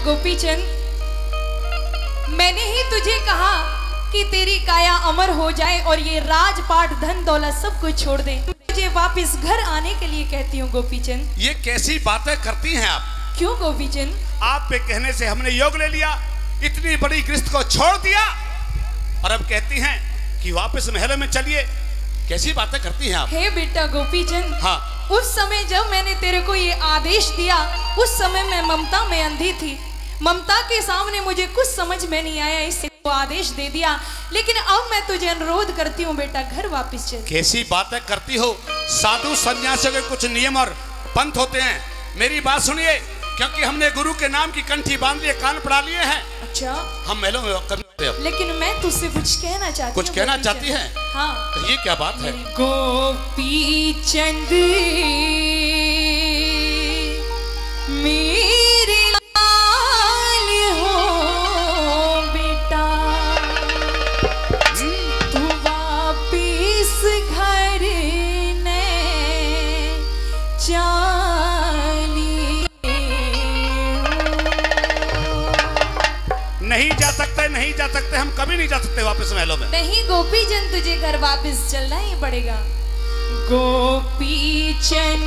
गोपीचंद, मैंने ही तुझे कहा कि तेरी काया अमर हो जाए और ये राजपाट धन दौलत सब कुछ छोड़ दे। तुझे वापस घर आने के लिए कहती हूँ गोपीचंद। ये कैसी बातें करती हैं आप? क्यों गोपीचंद? आप पे कहने से हमने योग ले लिया, इतनी बड़ी गृहस्थ को छोड़ दिया और अब कहती हैं कि वापस महल में चलिए। कैसी बातें करती हैं आप? हे बेटा गोपीचंद, हाँ, उस समय जब मैंने तेरे को ये आदेश दिया उस समय मैं ममता में अंधी थी। ममता के सामने मुझे कुछ समझ में नहीं आया, इससे वो आदेश दे दिया। लेकिन अब मैं तुझे अनुरोध करती हूँ बेटा, घर वापस चल। कैसी बातें करती हो? साधु सन्यासियों के कुछ नियम और पंथ होते हैं, मेरी बात सुनिए, क्योंकि हमने गुरु के नाम की कंठी बांध लिए, कान पड़ा लिए हैं। अच्छा, हम महलों में करते। लेकिन मैं तुझसे कुछ कहना चाहती हूँ। कुछ कहना चाहती है? हाँ। तो ये क्या बात है? गोपीचंद मेरे लाल हो बेटा, तू वापिस घर ने नहीं जा सकते, नहीं जा सकते, हम कभी नहीं जा सकते वापस महलों में। नहीं गोपीचंद, तुझे घर वापस चलना ही पड़ेगा। गोपीचंद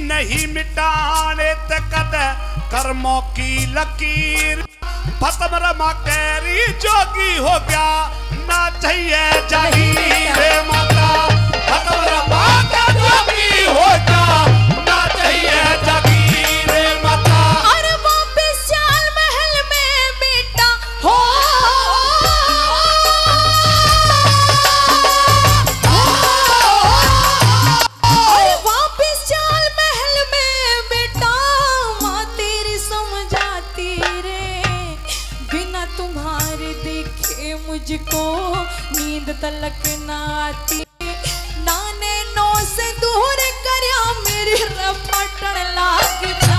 नहीं मिटाने तकद कर्मों की लकीर, खत्म रमा कैरी जोगी हो गया ना चाहिए जागीर माता, खत्म रमा का जोगी हो गया ना चाहिए जागीर माता। और वापस चाल महल में बेटा हो, मुझको नींद तलक ना आती, नाने नो से दूर करया मेरी रपटन लागता,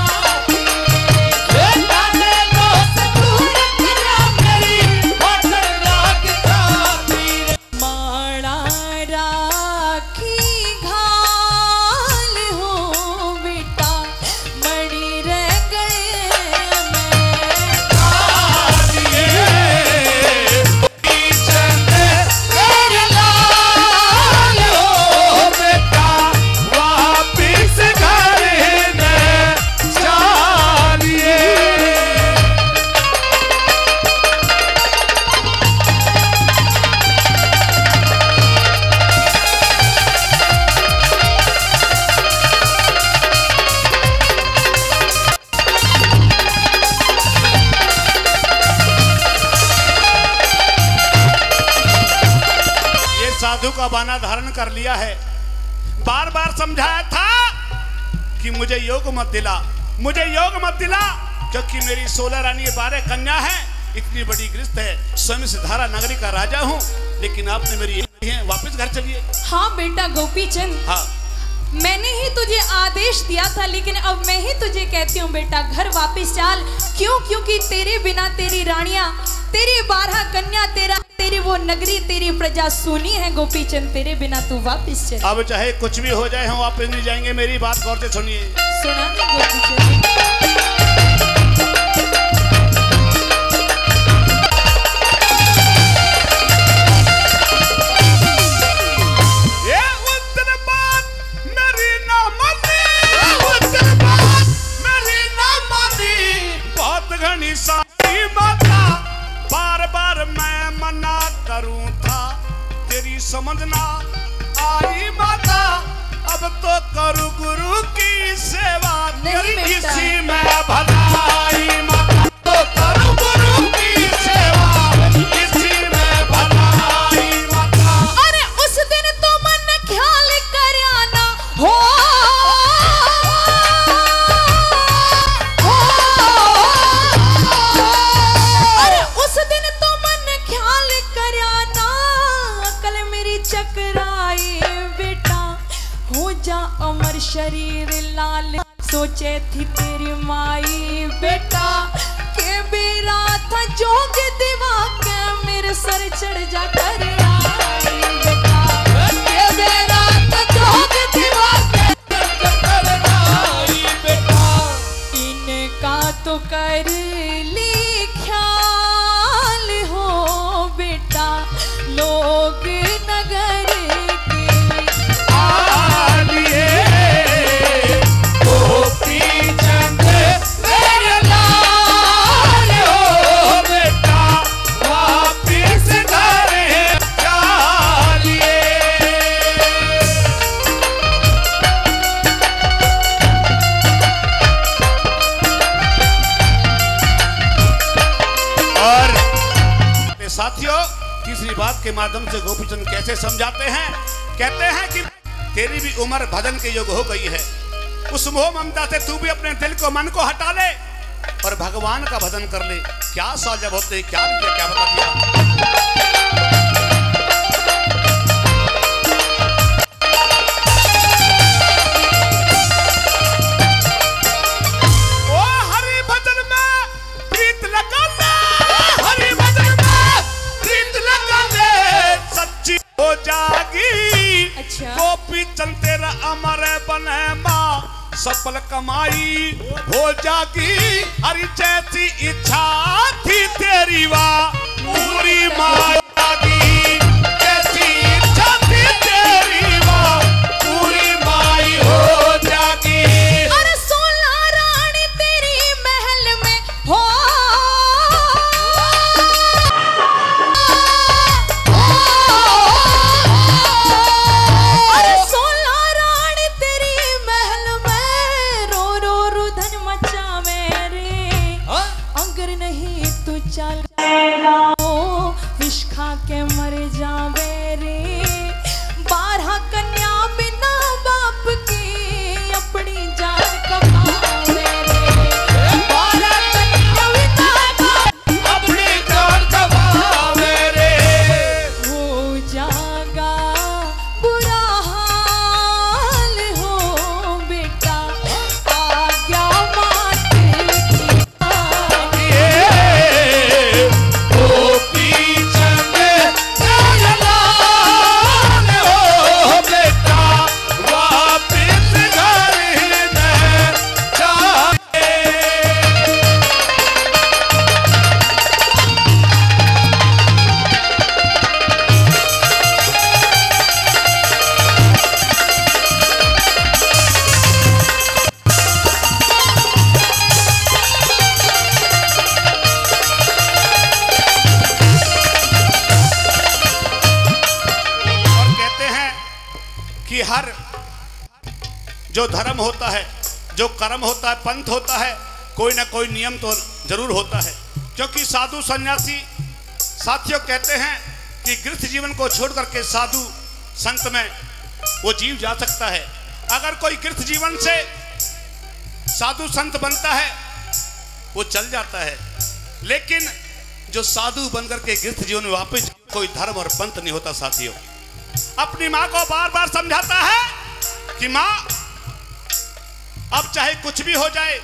नाने नो से दूर करया मेरी रपटन लागता, माड़ा राखी घाल हो बेटा मड़ी रह गए साधु का बाना धारण कर लिया है। बार बार समझाया था कि मुझे योग मत दिला, मुझे योग मत दिला, क्योंकि मेरी 16 रानी 12 कन्या है, इतनी बड़ी गृहस्थ है, स्वयं सिद्धारा नगरी का राजा हूँ, लेकिन आपने मेरी है वापस घर चलिए। हाँ बेटा गोपीचंद, हाँ मैंने ही तुझे आदेश दिया था, लेकिन अब मैं ही तुझे कहती हूँ बेटा घर वापस चल। क्यों? क्योंकि तेरे बिना तेरी रानियां, तेरी 12 कन्या, तेरी वो नगरी, तेरी प्रजा सुनी है गोपीचंद, तेरे बिना तू वापस चल। अब चाहे कुछ भी हो जाए हम वापस नहीं जाएंगे, मेरी बात गौर से सुनिए। सुना नहीं गोपीचंद? बार बार मैं मना करूं था, तेरी समझना आई माता, अब तो करूं गुरु की सेवा, नहीं इसी में थी तेरी माई बेटा के बेरा था जोग दिवा के मेरे सर चढ़ जा कर आई बेटा के बेरा था जोग दिवा के कर आई बेटा इनका तो कर ली ख्याल हो बेटा लोग नगर साथियों, तीसरी बात के माध्यम से गोपीचंद कैसे समझाते हैं? कहते हैं कि तेरी भी उम्र भजन के योग हो गई है। उस मोह ममता से तू भी अपने दिल को मन को हटा ले और भगवान का भजन कर ले। क्या साजब होते, क्या बता दिया। हो जागी अच्छा। गोपीचंद तेरा अमर बने माँ सफल कमाई हो जागी। हरि जैसी इच्छा थी तेरी वाह पूरी माँ जागी। जैसी इच्छा थी तेरी वाह पूरी माई हो जागी। अरे सोला रानी तेरी महल में हो चल विष खा के मर जावे रे। 12 कन्या बिना बाप की अपनी जान कमावे रे। 12 कन्या बिना बाप अपनी जान कमावे रे। हो जागा बुरा हाल हो बेटा आज्ञा कि हर जो धर्म होता है, जो कर्म होता है, पंथ होता है, कोई ना कोई नियम तो जरूर होता है। क्योंकि साधु सन्यासी साथियों कहते हैं कि गृहस्थ जीवन को छोड़ करके साधु संत में वो जीव जा सकता है। अगर कोई गृहस्थ जीवन से साधु संत बनता है वो चल जाता है, लेकिन जो साधु बनकर के गृहस्थ जीवन में वापस कोई धर्म और पंथ नहीं होता। साथियों, अपनी माँ को बार बार समझाता है कि माँ अब चाहे कुछ भी हो जाए,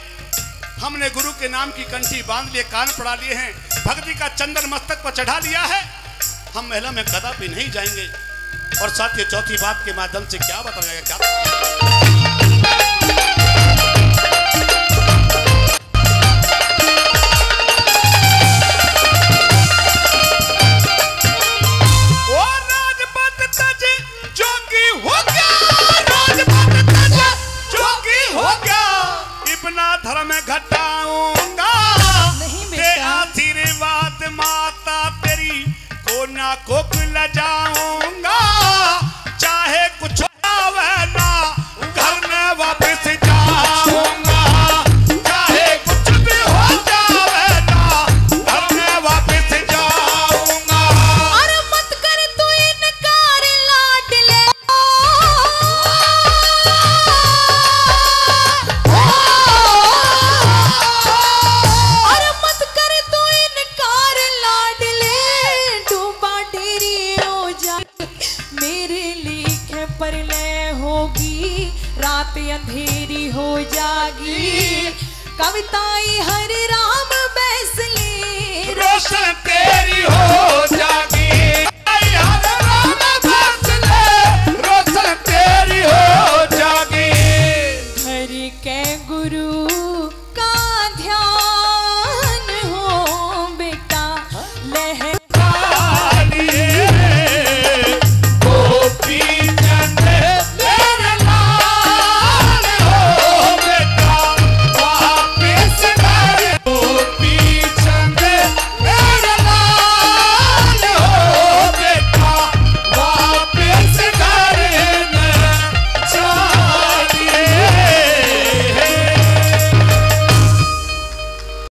हमने गुरु के नाम की कंठी बांध लिए, कान पड़ा लिए हैं, भक्ति का चंदन मस्तक पर चढ़ा लिया है, हम महला में कदापि नहीं जाएंगे। और साथियों, चौथी बात के माध्यम से क्या बताया गया, क्या धर्म घटाऊंगा ते आशीर्वाद माता तेरी को ना कोक लजाऊंगा। चाहे कुछ आवे ना घर में वापस जाऊंगा। चाहे कुछ भी हो जावे ना घर में वापस जाऊंगा। अरे मत कर तू इनकार लाडले। रात अंधेरी कविताई हरि राम बैसली रोशन तेरे